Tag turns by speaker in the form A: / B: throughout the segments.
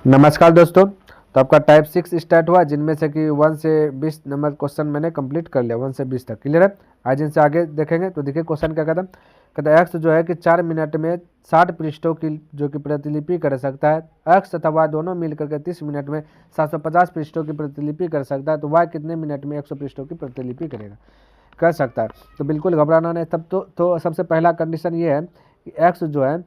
A: नमस्कार दोस्तों। तो आपका टाइप 6 स्टार्ट हुआ, जिनमें से कि 1 से 20 नंबर क्वेश्चन मैंने कंप्लीट कर लिया, 1 से 20 तक। क्लियर है। आज इनसे आगे देखेंगे। तो देखिए क्वेश्चन क्या कहता है एक्स जो है कि 4 मिनट में 60 पृष्ठों की जो कि प्रतिलिपि कर सकता है, एक्स तथा वाई दोनों मिलकर के 30 मिनट में 750 पृष्ठों की प्रतिलिपि कर सकता है, तो वाई कितने मिनट में 100 पृष्ठों की प्रतिलिपि करेगा, कर सकता है। तो बिल्कुल घबराना नहीं। तब तो सबसे पहला कंडीशन ये है कि एक्स जो है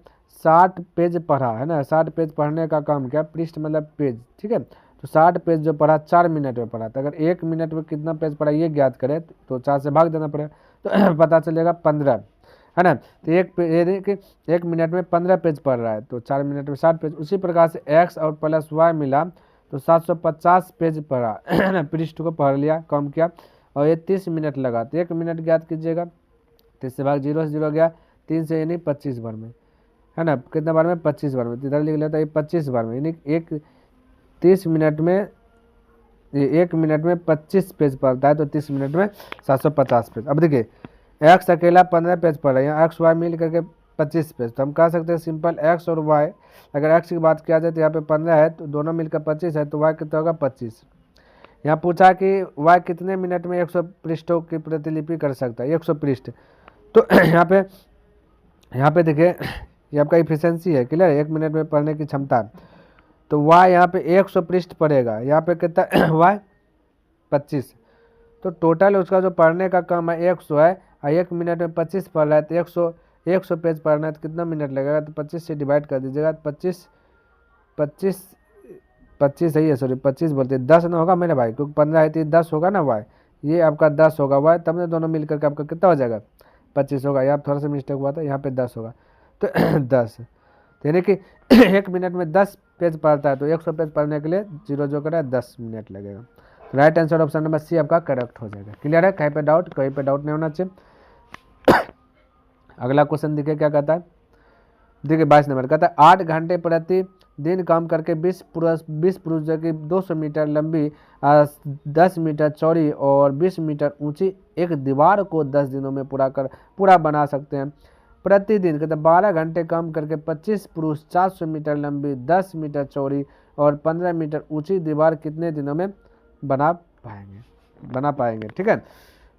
A: 60 पेज पढ़ा है ना, 60 पेज पढ़ने का काम किया, पृष्ठ मतलब पेज, ठीक है। तो 60 पेज जो पढ़ा 4 मिनट में पढ़ा, तो अगर 1 मिनट में कितना पेज पढ़ा ये ज्ञात करें तो 4 से भाग देना पड़ेगा, तो पता चलेगा 15, है ना। तो एक मिनट में 15 पेज पढ़ रहा है, तो 4 मिनट में 60 पेज। उसी प्रकार से एक्स और प्लस वाई मिला तो 750 पेज पढ़ा, है ना, पृष्ठ को पढ़ लिया, कम किया, और ये 30 मिनट लगा। तो 1 मिनट ज्ञात कीजिएगा, 30 से भाग 0 से 0 गया, 3 से यानी 25 बार में, है ना। कितना बार में? 25 बार में। इधर लिख लेता है 25 बार में, यानी 1 मिनट में 25 पेज पढ़ता है, तो 30 मिनट में 750 पेज। अब देखिए एक्स अकेला 15 पेज पढ़ रहा है, यहाँ एक्स वाई मिल करके 25 पेज। तो हम कह सकते हैं सिंपल एक्स और वाई, अगर एक्स की बात किया जाए तो यहाँ पे 15 है, तो दोनों मिलकर 25 है, तो वाई कितना होगा? 25। यहाँ पूछा कि वाई कितने मिनट में 100 पृष्ठों की प्रतिलिपि कर सकता है, 100 पृष्ठ। तो यहाँ पे देखिए ये आपका इफिशियंसी है, क्लियर। 1 मिनट में पढ़ने की क्षमता। तो वाई यहाँ पे 100 पृष्ठ पढ़ेगा, यहाँ पे कितना वाई 25। तो टोटल उसका जो पढ़ने का काम है 100 है, और 1 मिनट में 25 पढ़ रहा है, तो 100 पेज पढ़ना है, तो कितना मिनट लगेगा? तो 25 से डिवाइड कर दीजिएगा, 25 सही है, सॉरी 25 बोलते 10 ना होगा मेरे भाई, क्योंकि 15 है तो 10 होगा ना वाई, ये आपका 10 होगा वाई, तब ने दोनों मिलकर के आपका कितना हो जाएगा? 25 होगा। यहाँ थोड़ा सा मिस्टेक हुआ था, यहाँ पे 10 होगा, तो 10, यानी कि 1 मिनट में 10 पेज पढ़ता है, तो 100 पेज पढ़ने के लिए 0 जो करें 10 मिनट लगेगा। Right answer option number C आपका करेक्ट हो जाएगा। क्लियर है। कहीं पे डाउट नहीं होना चाहिए। अगला क्वेश्चन देखिए क्या कहता है। देखिए 22 नंबर कहता है 8 घंटे प्रति दिन काम करके 20 पुरुष जो कि 200 मीटर लंबी, 10 मीटर चौड़ी और 20 मीटर ऊंची एक दीवार को 10 दिनों में पूरा बना सकते हैं। प्रतिदिन कहते 12 घंटे काम करके 25 पुरुष 400 मीटर लंबी, 10 मीटर चौड़ी और 15 मीटर ऊंची दीवार कितने दिनों में बना पाएंगे। ठीक है।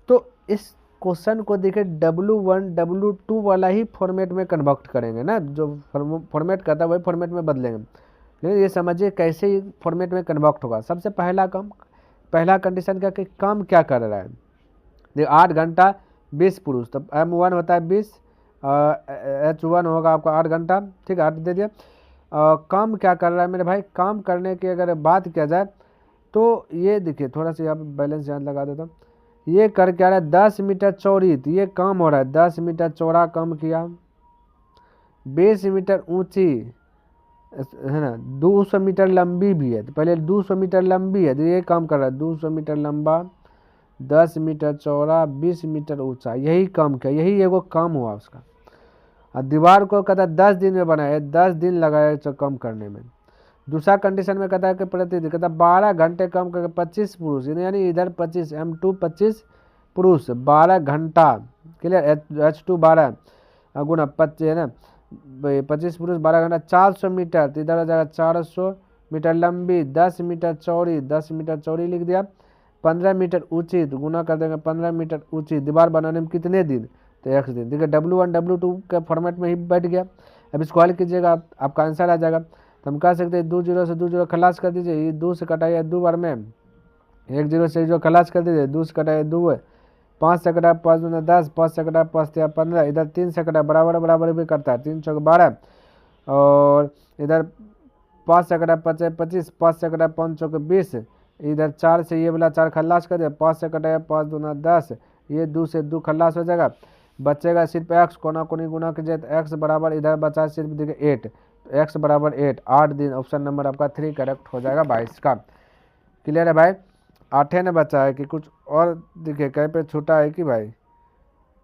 A: तो इस क्वेश्चन को देखिए W1 W2 वाला ही फॉर्मेट में कन्वर्ट करेंगे ना, जो फॉर्मेट कहता है वही फॉर्मेट में बदलेंगे। लेकिन ये समझिए कैसे फॉर्मेट में कन्वर्ट होगा। सबसे पहला कंडीशन क्या कि काम क्या कर रहा है। देखिए 8 घंटा 20 पुरुष, तो M1 होता है 20, H1 होगा आपका 8 घंटा, ठीक है, 8 दे दिया। काम क्या कर रहा है मेरे भाई? काम करने की अगर बात किया जाए तो ये देखिए थोड़ा सा यहाँ पे बैलेंस यहाँ लगा देता हूँ। ये कर क्या रहा है? 10 मीटर चौड़ी, तो ये काम हो रहा है 10 मीटर चौड़ा काम किया, 20 मीटर ऊंची, है ना, 200 मीटर लंबी भी है, तो पहले 200 मीटर लंबी है, तो ये काम कर रहा है 200 मीटर लंबा, 10 मीटर चौड़ा, 20 मीटर ऊंचा, यही काम किया, यही एगो काम हुआ उसका। और दीवार को कहता है 10 दिन में बनाया, 10 दिन लगाया काम करने में। दूसरा कंडीशन में कहता है कि प्रतिदिन कहता है 12 घंटे काम करके 25 पुरुष, यानी इधर 25 M2 25 पुरुष 12 घंटा, क्लियर। H2 12 गुना 25 है ना, 25 पुरुष 12 घंटा, 400 मीटर, तो इधर आ जाएगा 400 मीटर लंबी, 10 मीटर चौड़ी, 10 मीटर चौड़ी लिख दिया, 15 मीटर ऊंची, तो गुना कर देंगे 15 मीटर ऊंची दीवार बनाने में कितने दिन? तो 1 दिन। देखिए W1 W2 के फॉर्मेट में ही बैठ गया। अब इसको हल कीजिएगा, आपका आंसर आ जाएगा। तो हम कह सकते हैं 2 0 से 2 0 खलास कर दीजिए, ये 2 से कटाइए 2 बार में, 1 0 से जो खलास कर दीजिए, 2 से कटाइए 2 है, 5 से कटा 5 दूना 10, 5 से कटा 5 या 15, इधर 3 से कटा बराबर भी करता है, 3 चौक 12, और इधर 5 से कटा 5 25, 5 से कटा 5 चौक 20, इधर 4 से ये वाला 4 खलास कर दिया, 5 से कटाया 5 दूना 10, ये 2 से 2 खलास हो जाएगा, बचेगा सिर्फ एक्स, कोना कोनी गुना कीजिए तो एक्स बराबर इधर बचा सिर्फ देखिए 8, तो एक्स बराबर 8 दिन। ऑप्शन नंबर आपका 3 करेक्ट हो जाएगा 22 का। क्लियर है भाई। 8 ने बचा है कि कुछ और देखिए कहीं पे छूटा है कि भाई?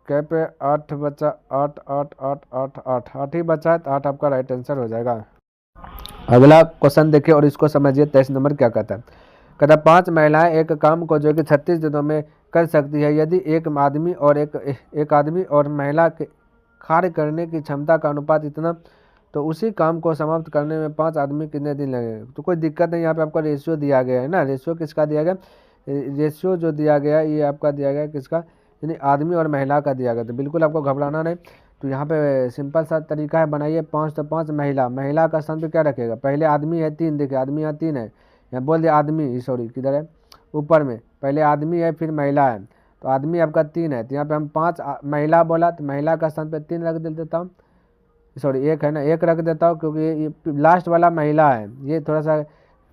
A: कहीं पे 8 बचा, 8 8 8 8 8 8 ही बचा है, तो 8 आपका राइट आंसर हो जाएगा। अगला क्वेश्चन देखिए और इसको समझिए। 23 नंबर क्या कहता है। कहता 5 महिलाएं एक काम को जो कि 36 दिनों में कर सकती है यदि एक आदमी और महिला के कार्य करने की क्षमता का अनुपात इतना, तो उसी काम को समाप्त करने में 5 आदमी कितने दिन लगेगा। तो कोई दिक्कत नहीं, यहाँ पे आपका रेशियो दिया गया है ना, रेशियो किसका दिया गया, रेशियो जो दिया गया ये आपका दिया गया किसका, यानी आदमी और महिला का दिया गया। तो बिल्कुल आपको घबराना नहीं। तो यहाँ पे सिंपल सा तरीका है, बनाइए 5 तो 5 महिला का स्थान पे क्या रखेगा, पहले आदमी है 3, देखिए आदमी यहाँ 3 है, यहाँ बोल दिया आदमी, सॉरी किधर है ऊपर में, पहले आदमी है फिर महिला है, तो आदमी आपका 3 है, तो यहाँ पे हम 5 महिला बोला तो महिला का स्थान पे 3 रख देता हूँ, सॉरी 1 है ना, 1 रख देता हूँ क्योंकि ये लास्ट वाला महिला है। ये थोड़ा सा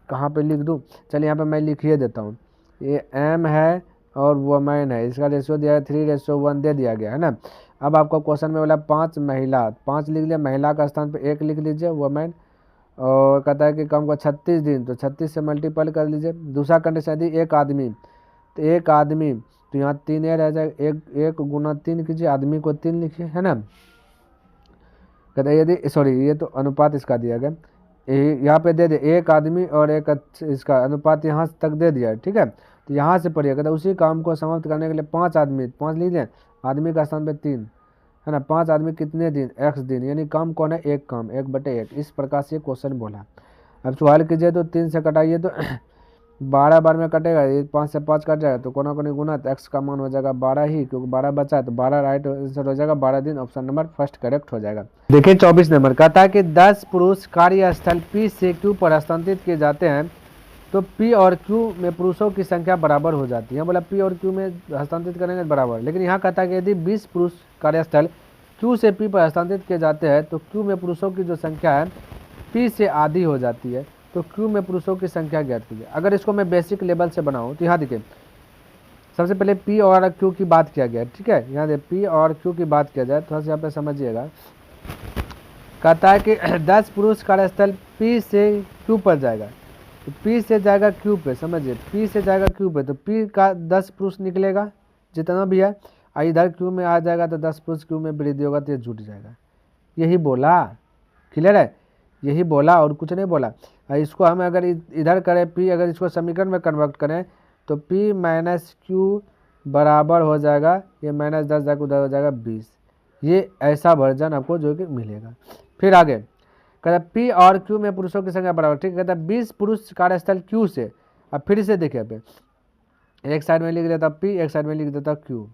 A: कहाँ पे लिख दूँ, चलिए यहाँ पे मैं लिखिए देता हूँ, ये एम है और वुमेन है, इसका रेशियो दिया है 3:1 दे दिया गया है ना। अब आपको क्वेश्चन में बोला 5 महिला, 5 लिख लिया, महिला का स्थान पे 1 लिख लीजिए वुमेन, और कहता है कि काम को 36 दिन, तो 36 से मल्टीपल कर लीजिए। दूसरा कंडीशन यदि 1 आदमी, तो 1 आदमी तो यहाँ 3 रह जाएगा, 1 गुना 3 कीजिए, आदमी को 3 लिखिए है ना। कहता है यदि सॉरी ये तो अनुपात इसका दिया गया, यहाँ पे दे दे 1 आदमी और 1 इसका अनुपात यहाँ तक दे दिया है, ठीक है। तो यहाँ से पढ़िए, कहता है उसी काम को समाप्त करने के लिए 5 आदमी, 5 लीजिए, आदमी का स्थान पे 3 है ना, 5 आदमी कितने दिन, x दिन, यानी काम कौन है, 1 काम, 1/1, इस प्रकार से क्वेश्चन बोला। अब सवाल कीजिए तो 3 से कटाइए तो 12 बार में कटेगा, ये 5 से 5 कट जाएगा, तो कोना कोनी गुना, तो x का मान हो जाएगा 12 ही, क्योंकि 12 बचा है तो 12 राइट आंसर हो जाएगा, 12 दिन ऑप्शन नंबर फर्स्ट करेक्ट हो जाएगा। देखिए 24 नंबर कहता है कि 10 पुरुष कार्यस्थल P से Q पर हस्तांतरित किए जाते हैं, तो P और Q में पुरुषों की संख्या बराबर हो जाती है। बोला P और Q में हस्तांतरित करेंगे बराबर, लेकिन यहाँ कहता है कि यदि 20 पुरुष कार्यस्थल Q से P पर हस्तांतरित किए जाते हैं, तो Q में पुरुषों की जो संख्या है P से आधी हो जाती है, तो Q में पुरुषों की संख्या ज्ञात कीजिए। अगर इसको मैं बेसिक लेवल से बनाऊँ तो यहाँ देखिए, सबसे पहले P और Q की बात किया गया, ठीक है। यहाँ देखिए P और Q की बात किया जाए, थोड़ा सा यहाँ पे समझिएगा। कहता है कि 10 पुरुष कार्यस्थल P से Q पर जाएगा, तो P से जाएगा Q पे, समझिए P से जाएगा Q पे, तो P का 10 पुरुष निकलेगा जितना भी है, और इधर Q में आ जाएगा तो 10 पुरुष Q में वृद्धि होगा तो ये जुट जाएगा। यही बोला, क्लियर है, यही बोला और कुछ नहीं बोला। इसको हम अगर इधर करें P, अगर इसको समीकरण में कन्वर्ट करें तो P माइनस Q बराबर हो जाएगा, ये -10 जाकर उधर हो जाएगा 20, ये ऐसा वर्जन आपको जो कि मिलेगा। फिर आगे कहता P और Q में पुरुषों की संख्या बराबर, ठीक है। कहता 20 पुरुष कार्यस्थल Q से, अब फिर से देखिए पे एक साइड में लिख देता P, एक साइड में लिख देता Q।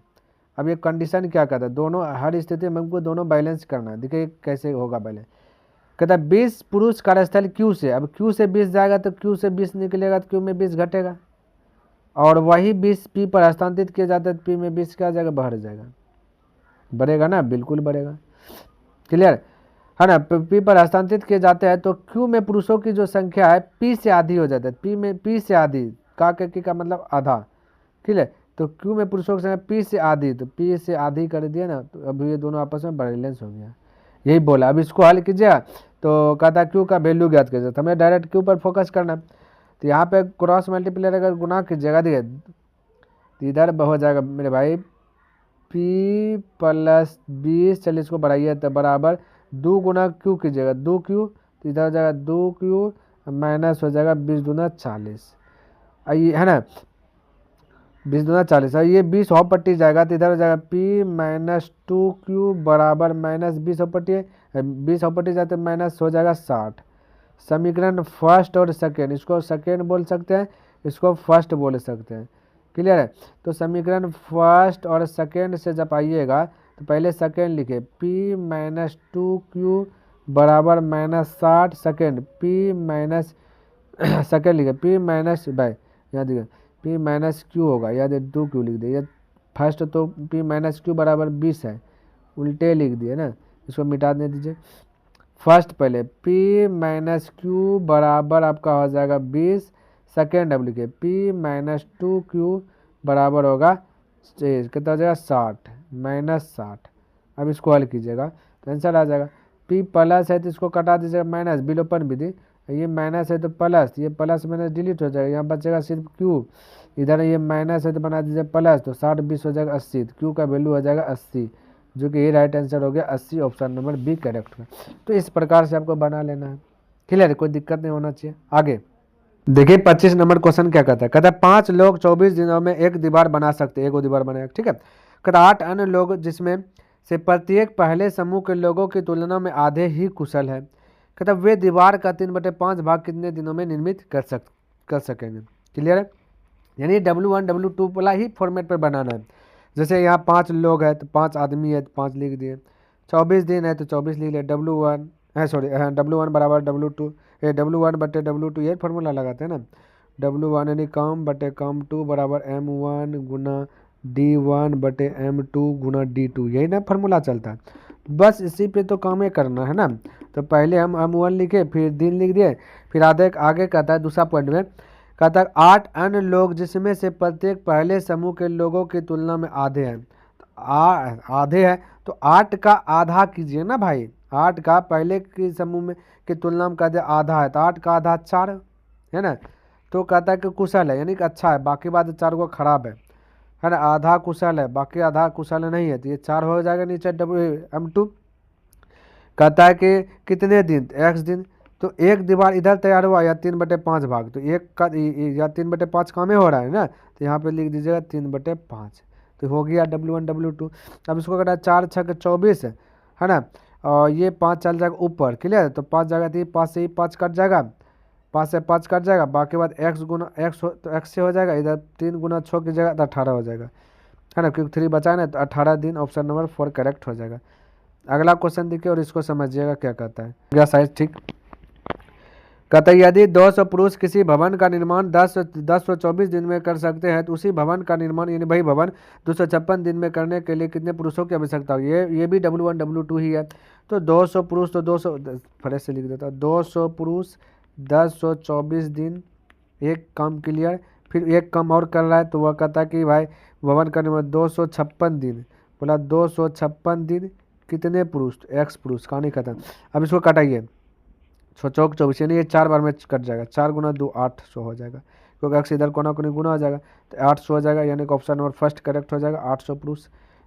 A: अब ये कंडीशन क्या कहता है, दोनों हर स्थिति में हमको दोनों बैलेंस करना है। देखिए कैसे होगा बैलेंस। कहता 20 पुरुष कार्यस्थल Q से, अब Q से 20 जाएगा तो Q से 20 निकलेगा तो Q में 20 घटेगा, और वही 20 P पर हस्तांतरित किया जाता है तो P में 20 क्या जाएगा, बढ़ जाएगा, बढ़ेगा ना, बिल्कुल बढ़ेगा, क्लियर है ना। P पर हस्तांतरित किए जाते हैं तो Q में पुरुषों की जो संख्या है P से आधी हो जाता है, P से आधी का मतलब आधा, क्लियर। तो Q में पुरुषों की संख्या P से आधी, तो P से आधी कर दिया ना, तो अब ये दोनों आपस में बैलेंस हो गया, यही बोला। अब इसको हल कीजिए तो कहता Q का वैल्यू ज्ञात कीजिए, तो हमें डायरेक्ट Q पर फोकस करना है। तो यहाँ पे क्रॉस मल्टीप्लायर अगर गुना कीजिएगा, देखिए तो इधर हो जाएगा मेरे भाई P + 20, चलिए इसको बढ़ाइए तो बराबर 2 गुना Q कीजिएगा, 2Q, तो इधर हो जाएगा 2Q माइनस हो जाएगा 20 दूना 40, ये है ना, 20 दूना 40, और ये 20 और पट्टी जाएगा तो इधर हो जाएगा P - 2Q बराबर -20 और पट्टी है, 20 और पट्टी जाते माइनस हो जाएगा 60। समीकरण फर्स्ट और सेकेंड, इसको सेकेंड बोल सकते हैं, इसको फर्स्ट बोल सकते हैं, क्लियर है। तो समीकरण फर्स्ट और सेकेंड से जब आइएगा तो पहले सेकेंड लिखे P - 2Q बराबर -60, सेकेंड P सेकेंड लिखे P माइनस भाई यहाँ देखिए P - Q होगा, याद है 2Q लिख दिए, फर्स्ट तो P - Q बराबर 20 है, उल्टे लिख दिए ना, इसको मिटा दे दीजिए। फर्स्ट पहले P - Q बराबर आपका हो जाएगा 20, सेकेंड अब लिखे P - 2Q बराबर होगा कितना हो जाएगा 60 -60। अब इसको हल कीजिएगा तो आंसर आ जाएगा। P प्लस है तो इसको कटा दीजिएगा माइनस, विलोपन विधि, ये माइनस है तो प्लस, ये प्लस माइनस डिलीट हो जाएगा, यहाँ बचेगा सिर्फ Q, इधर ये माइनस है तो बना दीजिए प्लस, तो 60 20 हो जाएगा 80, Q का वैल्यू हो जाएगा 80, जो कि ये राइट आंसर हो गया 80, ऑप्शन नंबर बी करेक्ट है। तो इस प्रकार से आपको बना लेना है, क्लियर, कोई दिक्कत नहीं होना चाहिए। आगे देखिए 25 नंबर क्वेश्चन क्या कहता है, कहता है 5 लोग 24 दिनों में एक दीवार बना सकते हैं, एक दीवार बनाएगा, ठीक है। कहता 8 अन्य लोग जिसमें से प्रत्येक पहले समूह के लोगों की तुलना में आधे ही कुशल है, कहता वे दीवार का 3/5 भाग कितने दिनों में निर्मित कर सकेंगे। क्लियर है, यानी W1 W2 वाला ही फॉर्मेट पर बनाना है। जैसे यहाँ 5 लोग हैं तो 5 आदमी है तो 5 लिख दिए, 24 दिन है तो 24 लिख लिया, W1 है सॉरी W1 बराबर W2 W1 बटे W2 ये फॉर्मूला लगाते हैं ना, W1 यानी कम बटे कम 2 बराबर M1 गुना D1 बटे M2 गुना D2, यही ना फॉर्मूला चलता है। बस इसी पे तो काम ही करना है ना। तो पहले हम M1 लिखे, फिर दिन लिख दिए, फिर आगे कहता है दूसरा पॉइंट में कहता है 8 अन्य लोग जिसमें से प्रत्येक पहले समूह के लोगों की तुलना में आधे हैं। तो आधे हैं तो 8 का आधा कीजिए ना भाई, 8 का पहले की समूह में की तुलना में कहते आधा है तो 8 का आधा 4 है ना। तो कहता है कि कुशल है यानी कि अच्छा है, बाकी बात 4 को खराब है ना। आधा कुशल है बाकी आधा कुशल नहीं है, तो ये 4 हो जाएगा नीचे M2। कहता है कि कितने दिन, x दिन, तो एक दीवार इधर तैयार हुआ या 3/5 भाग, तो एक का या 3/5 काम हो रहा है ना, तो यहाँ पे लिख दीजिएगा 3/5, तो हो गया W1 W2। अब इसको कहता है 4 6 24 है ना, और ये 5 चल जाएगा ऊपर। क्लियर है, तो 5 जाएगा तो 5 से ही 5 कट जाएगा, 5 से 5 कट जाएगा, बाकी बात x गुना x तो x से हो जाएगा, इधर 3 गुना 6 की जगह तो 18 हो जाएगा है ना, क्योंकि 3 बचा ना, तो 18 दिन ऑप्शन नंबर 4 करेक्ट हो जाएगा। अगला क्वेश्चन देखिए और इसको समझिएगा क्या कहता है। क्या साइज ठीक कहता है यदि 200 पुरुष किसी भवन का निर्माण 1024 दिन में कर सकते हैं तो उसी भवन का निर्माण यानी वही भवन 256 दिन में करने के लिए कितने पुरुषों की आवश्यकता होगी। ये भी W1 W2 ही है। तो 200 पुरुष तो 200 फरेश से लिख देता हूँ, 200 पुरुष 1024 दिन एक काम क्लियर, फिर एक काम और कर रहा है तो वह कहता है कि भाई भवन का निर्माण 256 दिन, बोला 256 दिन कितने पुरुष, x पुरुष, कहानी खत्म। अब इसको कटाइए, 6 चौक 24 यानी ये 4 बार में कट जाएगा, 4 गुना 2 800 हो जाएगा, क्योंकि x इधर कोना कोनी गुना हो जाएगा तो 800 हो जाएगा, यानी कि ऑप्शन नंबर फर्स्ट करेक्ट हो जाएगा 800 पुरुष।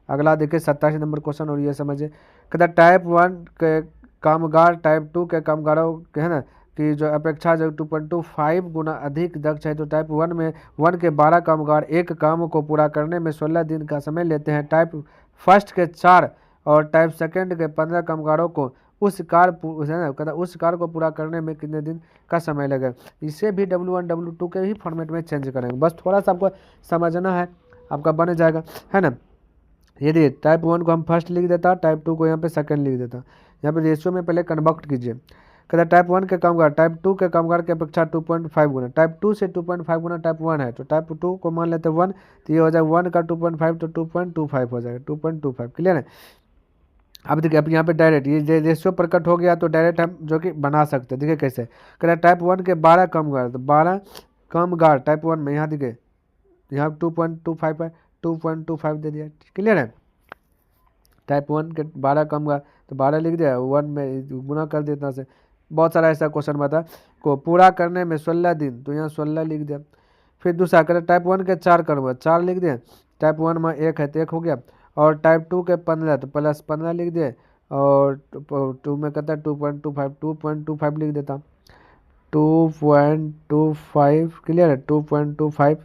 A: अगला देखिए 27 नंबर क्वेश्चन और ये समझिए, कहता टाइप 1 के कामगार टाइप 2 के कामगारों के है ना कि जो अपेक्षा जो 2.25 गुना अधिक दक्ष है, तो टाइप 1 में 1 के 12 कामगार एक काम को पूरा करने में 16 दिन का समय लेते हैं। टाइप फर्स्ट के 4 और टाइप सेकंड के 15 कामगारों को उस कार्य को पूरा करने में कितने दिन का समय लगेगा। इसे भी W1 W2 के ही फॉर्मेट में चेंज करेंगे, बस थोड़ा सा आपको समझना है, आपका बन जाएगा है ना। ये देखिए टाइप 1 को हम फर्स्ट लिख देता, टाइप 2 को यहाँ पे सेकंड लिख देता, यहाँ पे रेशियो में पहले कन्वर्ट कीजिए। कहता टाइप 1 के कामगार टाइप 2 के कामगार की अपेक्षा 2.5 गुना, टाइप 2 से 2.5 गुना टाइप 1 है, तो टाइप 2 को मान लेते 1, तो ये हो जाएगा 1 का 2.5 तो 2.25 हो जाएगा, 2.25 क्लियर है। अब देखिए अब यहाँ पे डायरेक्ट ये रेशियो प्रकट हो गया तो डायरेक्ट हम जो कि बना सकते हैं। देखिए कैसे, कहता टाइप 1 के 12 कामगार, तो 12 कामगार टाइप 1 में, यहाँ देखिए यहाँ 2.25 है, 2.25 दे दिया, क्लियर है। टाइप 1 के 12 कामगार तो 12 लिख दिया, 1 में गुना कर देता से। बहुत सारा ऐसा क्वेश्चन बता को पूरा करने में 16 दिन, तो यहाँ 16 लिख दिया। फिर दूसरा कहता टाइप 1 के 4 कामगार 4 लिख दिए, टाइप 1 में 1 है तो 1 हो गया, और टाइप 2 के 15 तो प्लस 15 लिख दिए, और 2 में कहता है 2.25 लिख देता, 2.25 क्लियर है, 2.25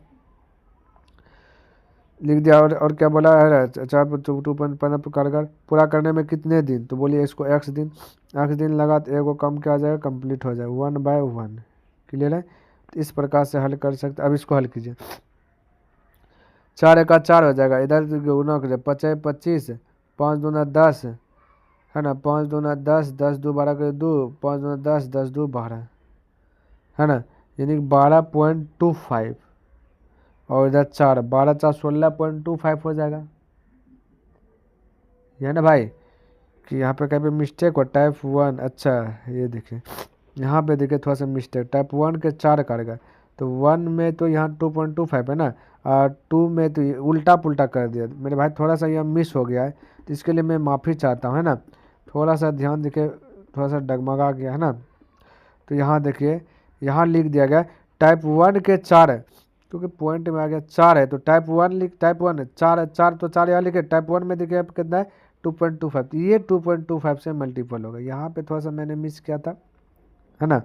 A: लिख दिया। और क्या बोला है 2.15 कारगर पूरा करने में कितने दिन, तो बोलिए इसको x दिन लगा तो एगो कम क्या आ जाएगा, कंप्लीट हो जाएगा 1/1 क्लियर है। तो इस प्रकार से हल कर सकते। अब इसको हल कीजिए, 4 का 4 हो जाएगा, इधर गुना कीजिए 5 25, 5 दूना 10 है ना, 5 दूना 10, 10 2 12 के 2, 5 दूना 10, 10 2 12 है ना, यानी 12.25, और इधर 4 12 4 16.25 हो जाएगा, है ना भाई। कि यहाँ पे कहीं पे मिस्टेक हो टाइप 1, अच्छा ये देखिए यहाँ पे देखिए थोड़ा सा मिस्टेक, टाइप 1 के 4 करेगा तो 1 में तो यहाँ 2.25 है ना, और 2 में तो उल्टा पुल्टा कर दिया मेरे भाई, थोड़ा सा यह मिस हो गया है, तो इसके लिए मैं माफ़ी चाहता हूँ है ना। थोड़ा सा ध्यान देखिए, थोड़ा सा डगमगा गया है ना। तो यहाँ देखिए यहाँ लिख दिया गया टाइप 1 के 4 है, क्योंकि पॉइंट में आ गया 4 है, तो टाइप 1 टाइप 1 है 4 है, 4 तो 4 यहाँ लिखे, टाइप 1 में देखिए आप कितना है 2.25, तो ये 2.25 से मल्टीपल होगा, यहाँ पे थोड़ा सा मैंने मिस किया था है ना।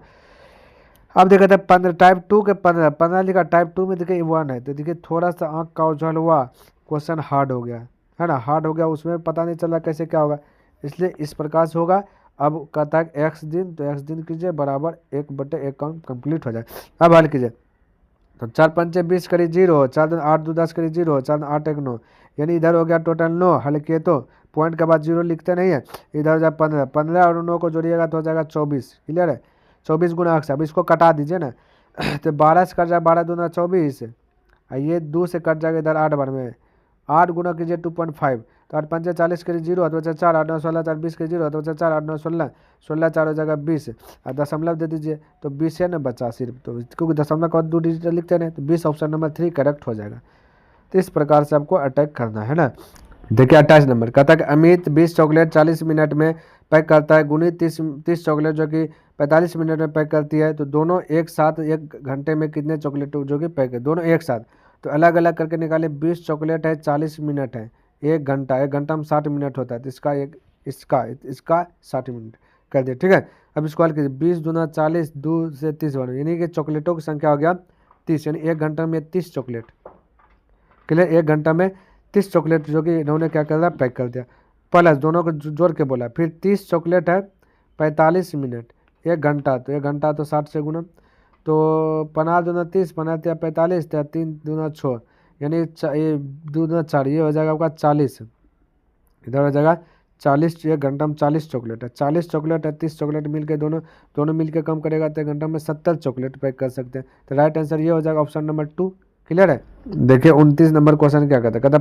A: अब देखा था 15 टाइप 2 के 15 लिखा, टाइप 2 में देखिए 1 है, तो देखिए थोड़ा सा आँख का उछाल हुआ, क्वेश्चन हार्ड हो गया है ना, हार्ड हो गया, उसमें पता नहीं चला कैसे क्या होगा, इसलिए इस प्रकार से होगा। अब कहता है एक्स दिन, तो एक्स दिन कीजिए बराबर 1/1 काम कंप्लीट हो जाए। अब हल कीजिए, तो 4 पंचे 20 करी 0, 4 दूनी 8, 2 10 करी 0, 4 दूनी 8 1 9, यानी इधर हो गया टोटल 9। हल किए तो पॉइंट के बाद 0 लिखते नहीं है, इधर हो जाए 15, 15 और 9 को जोड़िएगा तो हो जाएगा 24। क्लियर है, 24 गुना अक्स। अब इसको कटा दीजिए ना तो 12 से कट जाए, 12 दूना 24, ये 2 से कट जाएगा इधर 8 बार में, 8 गुना कीजिए 2.5, तो 8 पंचे 40 करी 0, तो बचा 4, 8 9 16, 4 20 करी 0, तो बचा 4, 8 9 16, 16 4 हो जाएगा 20, और दशमलव दे दीजिए, तो 20 है ना बचा सिर्फ, तो क्योंकि दशमलव का 2 डिजिट लिखते हैं, तो 20 ऑप्शन नंबर 3 करेक्ट हो जाएगा। तो इस प्रकार से आपको अटैक करना है ना। देखिए 28 नंबर कहता है कि अमित 20 चॉकलेट 40 मिनट में पैक करता है, गुनी 30 चॉकलेट जो कि 45 मिनट में पैक करती है, तो दोनों एक साथ 1 घंटे में कितने चॉकलेट जो कि पैक है, दोनों एक साथ, तो अलग अलग करके निकाले। 20 चॉकलेट है, 40 मिनट है, 1 घंटा, 1 घंटा में 60 मिनट होता है, तो इसका 60 मिनट कर दिया। ठीक है, अब इसको हल कीजिए, 20 दूना 40, 2 से 30 बना, यानी कि चॉकलेटों की संख्या हो गया 30, यानी 1 घंटा में 30 चॉकलेट। क्लियर, 1 घंटा में 30 चॉकलेट जो कि इन्होंने क्या कर दिया, पैक कर दिया। प्लस दोनों को जोड़ के बोला, फिर 30 चॉकलेट है 45 मिनट, 1 घंटा, तो 1 घंटा तो 60 से गुना, तो 15 दूना 30, 15 या 45, 3 दूना 6, यानी ये 2 दूना 4, ये हो जाएगा आपका 40, इधर हो जाएगा 40, 1 घंटा में 40 चॉकलेट है, 40 चॉकलेट है, 30 चॉकलेट मिल के दोनों मिल के कम करेगा, तो 1 घंटा में 70 चॉकलेट पैक कर सकते हैं। तो राइट आंसर ये हो जाएगा ऑप्शन नंबर 2। क्लियर है। देखिए 29 नंबर क्वेश्चन क्या कहता है, कहता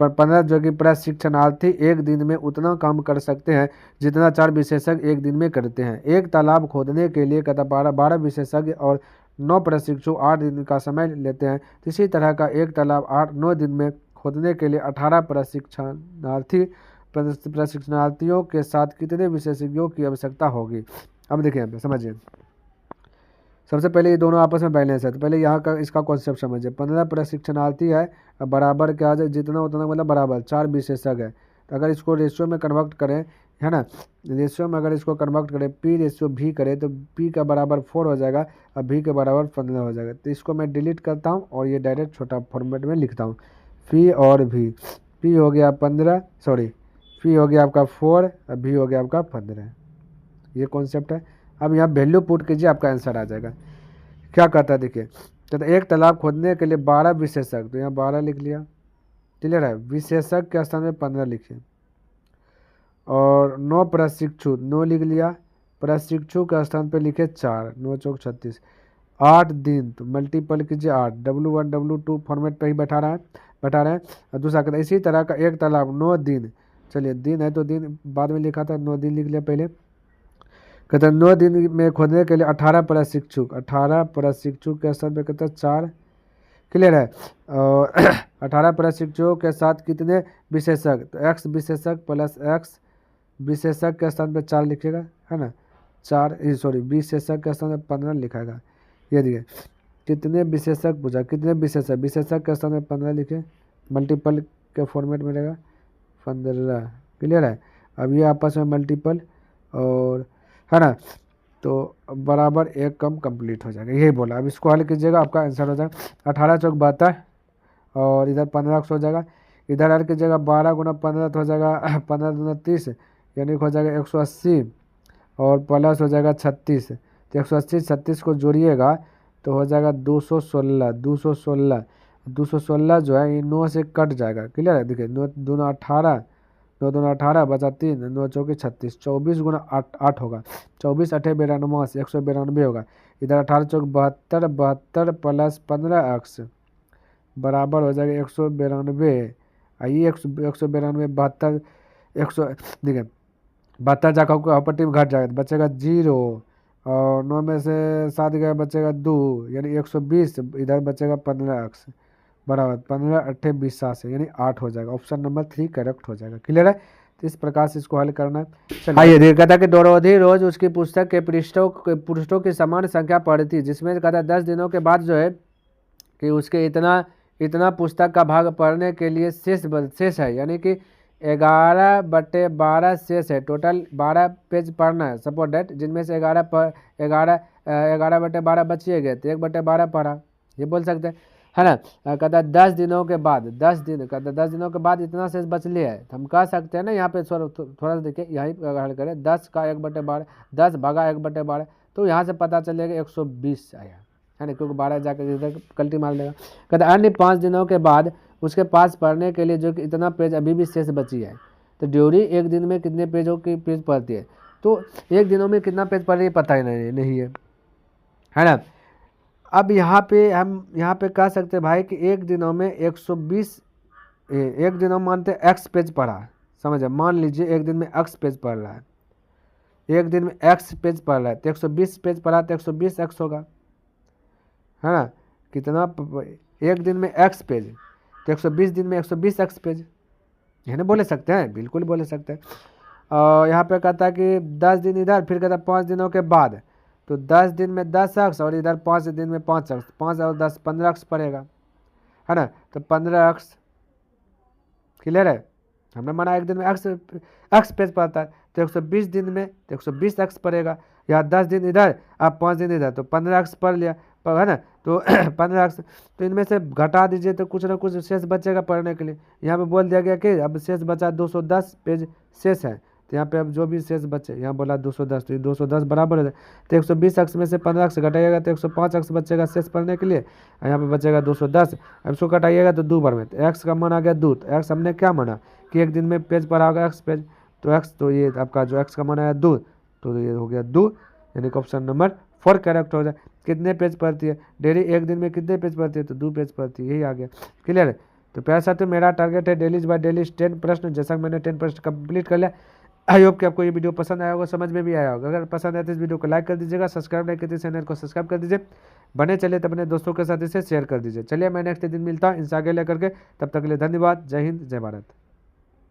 A: 15 जो कि प्रशिक्षणार्थी एक दिन में उतना काम कर सकते हैं जितना 4 विशेषज्ञ एक दिन में करते हैं। एक तालाब खोदने के लिए कहता 12 विशेषज्ञ और 9 प्रशिक्षु 8 दिन का समय लेते हैं। इसी तरह का एक तालाब 8-9 दिन में खोदने के लिए 18 प्रशिक्षणार्थियों के साथ कितने विशेषज्ञों की आवश्यकता होगी। अब देखिए यहाँ पे समझिए, सबसे पहले ये दोनों आपस में बैलेंस है, तो पहले यहाँ का इसका कॉन्सेप्ट समझिए। 15 प्रशिक्षणार्थी है, बराबर क्या आ जाए, जितना उतना मतलब बराबर 4 विशेषज्ञ है। तो अगर इसको रेशियो में कन्वर्ट करें, है ना, रेशियो में अगर इसको कन्वर्ट करें P रेशियो V करें, तो P का बराबर 4 हो जाएगा और V के बराबर 15 हो जाएगा। तो इसको मैं डिलीट करता हूँ और ये डायरेक्ट छोटा फॉर्मेट में लिखता हूँ, P और V। P हो गया 15, सॉरी P हो गया आपका 4 और V हो गया आपका 15, ये कॉन्सेप्ट है। अब यहाँ वैल्यू पुट कीजिए, आपका आंसर आ जाएगा। क्या कहता है देखिए, तो एक तालाब खोदने के लिए 12 विशेषज्ञ, तो यहाँ 12 लिख लिया। क्लियर है, विशेषज्ञ के स्थान में 15 लिखिए, और 9 प्रशिक्षु 9 लिख लिया, प्रशिक्षु के स्थान पे लिखे 4, 9 चौक 36, 8 दिन, तो मल्टीपल कीजिए 8, W1 W2 फॉर्मेट पे ही बैठा रहे हैं। और दूसरा कहता है इसी तरह का एक तालाब 9 दिन, चलिए दिन है तो दिन बाद में लिखा था, 9 दिन लिख लिया पहले। कहते हैं 9 दिन में खोदने के लिए 18 प्रशिक्षु के स्थान पे कहते हैं 4। क्लियर है, और 18 प्रशिक्षुओं के साथ कितने विशेषज्ञ, तो x विशेषज्ञ प्लस x विशेषज्ञ के स्थान पे 4 लिखेगा, है ना, 4 सॉरी विशेषज्ञ के स्थान पे 15 लिखेगा। ये देखिए कितने विशेषज्ञ पूछा, कितने विशेषज्ञ के स्थान पे 15 लिखे, मल्टीपल के फॉर्मेट में रहेगा 15। क्लियर है, अब ये आपस में मल्टीपल और, है ना, तो बराबर 1 कम कंप्लीट हो जाएगा, यही बोला। अब इसको हल कीजिएगा, आपका आंसर हो जाएगा 18 चौक 72, और इधर 15 हो जाएगा। इधर हल कीजिएगा 12 गुना 15 तो हो जाएगा 15 दूना 30, यानी हो जाएगा 180, और प्लस हो जाएगा 36, तो 180 36 को जोड़िएगा तो हो जाएगा 216 जो है ये 9 से कट जाएगा। क्लियर है, देखिए 9 दूना 18, 9 दूना 18 बचा 3, 9 चौके 36, 24 गुना 8 होगा, 24 8 92 192 होगा। इधर 18 चौक 72, 72 प्लस 15 x बराबर हो जाएगा 192। आइए 192 72 100, देखिए 72 जाकर ऑपरेटिव घट जाएगा, बचेगा 0, और 9 में से 7 गया बचेगा 2, यानी 120, इधर बचेगा 15 x बराबर 15 8 20 से, यानी 8 हो जाएगा। ऑप्शन नंबर 3 करेक्ट हो जाएगा। क्लियर है, तो इस प्रकार से इसको हल करना है। आइए देखा था कि डोरोथी रोज उसकी पुस्तक के पृष्ठों की समान संख्या पढ़ती, जिसमें कहता 10 दिनों के बाद जो है कि उसके इतना पुस्तक का भाग पढ़ने के लिए शेष है, यानी कि 11/12 शेष है। टोटल 12 पेज पढ़ना है सपोज डेट, जिनमें से 11/12 बचिए गए, तो 1/12 पढ़ा, ये बोल सकते हैं। है ना। कहता है 10 दिनों के बाद, 10 दिन कहता है 10 दिनों के बाद इतना शेष बच लिया है, तो हम कह सकते हैं ना यहाँ पे थोड़ा सा देखिए, यहीं पर हल करें 10 का 1/12, 10 भागा 1/12, तो यहाँ से पता चलेगा 120 आया, है ना, क्योंकि 12 जाकर इधर कल्टी मार देगा। कहता है अन्य 5 दिनों के बाद उसके पास पढ़ने के लिए जो कि इतना पेज अभी भी शेष बची है, तो ड्यूरी एक दिन में कितने पेजों की पेज पढ़ती है, तो एक दिनों में कितना पेज पढ़ रही है पता ही नहीं है ना। अब यहाँ पे हम यहाँ पे कह सकते हैं भाई कि एक दिनों में 120, एक दिनों मानते एक्स पेज पढ़ा, समझे, मान लीजिए एक दिन में एक्स पेज पढ़ रहा है, एक दिन में एक्स पेज पढ़ रहा है, तो 120 पेज पढ़ा तो 120 एक्स होगा, है ना। कितना एक दिन में एक्स पेज, तो 120 दिन में 120 एक्स पेज, है ना, बोले सकते हैं, बिल्कुल बोले सकते हैं। और यहाँ पे कहता है कि 10 दिन इधर, फिर कहता है 5 दिनों के बाद, तो 10 दिन में 10 अक्स और इधर 5 दिन में 5 अक्स, 5 और 10 15 अक्स पड़ेगा, है ना, तो 15 अक्स, क्लियर है। हमने माना एक दिन में अक्स पेज पड़ता है, तो 120 दिन में तो 120 अक्स पड़ेगा, या 10 दिन इधर अब 5 दिन इधर, तो 15 अक्स पढ़ लिया, है ना, तो 15 अक्स, तो इनमें से घटा दीजिए तो कुछ ना कुछ शेष बचेगा पढ़ने के लिए। यहाँ पे बोल दिया गया कि अब शेष बचा 210 पेज शेष है, तो यहाँ पे अब जो भी शेष बचे, यहाँ बोला 210, तो ये 210 बराबर है, तो 120 अक्स में से 15 अक्स घटाइएगा तो 105 अक्स बचेगा शेष पढ़ने के लिए, और यहाँ पे बचेगा 210। अब इसको घटाइएगा तो 2 बार में, तो एक्स का मान आ गया 2, तो एक्स हमने क्या माना कि एक दिन में पेज पढ़ा होगा एक्स पेज, तो एक्स, तो ये आपका जो एक्स का मान आया 2, तो ये हो गया 2, यानी कि ऑप्शन नंबर 4 करेक्ट हो जाए। कितने पेज पढ़ती है डेली, एक दिन में कितने पेज पढ़ती है, तो 2 पेज पढ़ती है, यही आ गया, क्लियर है। तो प्यारे साथियों मेरा टारगेट है डेलीज बाय डेलीज 10 प्रश्न, जैसा कि मैंने 10 प्रश्न कंप्लीट कर लिया। आई होप कि आपको ये वीडियो पसंद आया होगा, समझ में भी आया होगा। अगर पसंद आए तो इस वीडियो को लाइक कर दीजिएगा, सब्सक्राइब नहीं करते चैनल को सब्सक्राइब कर दीजिए, बने चले तो अपने दोस्तों के साथ इसे शेयर कर दीजिए। चलिए मैं नेक्स्ट दिन मिलता हूँ इनसे आगे लेकर के, तब तक के लिए धन्यवाद, जय हिंद जय भारत।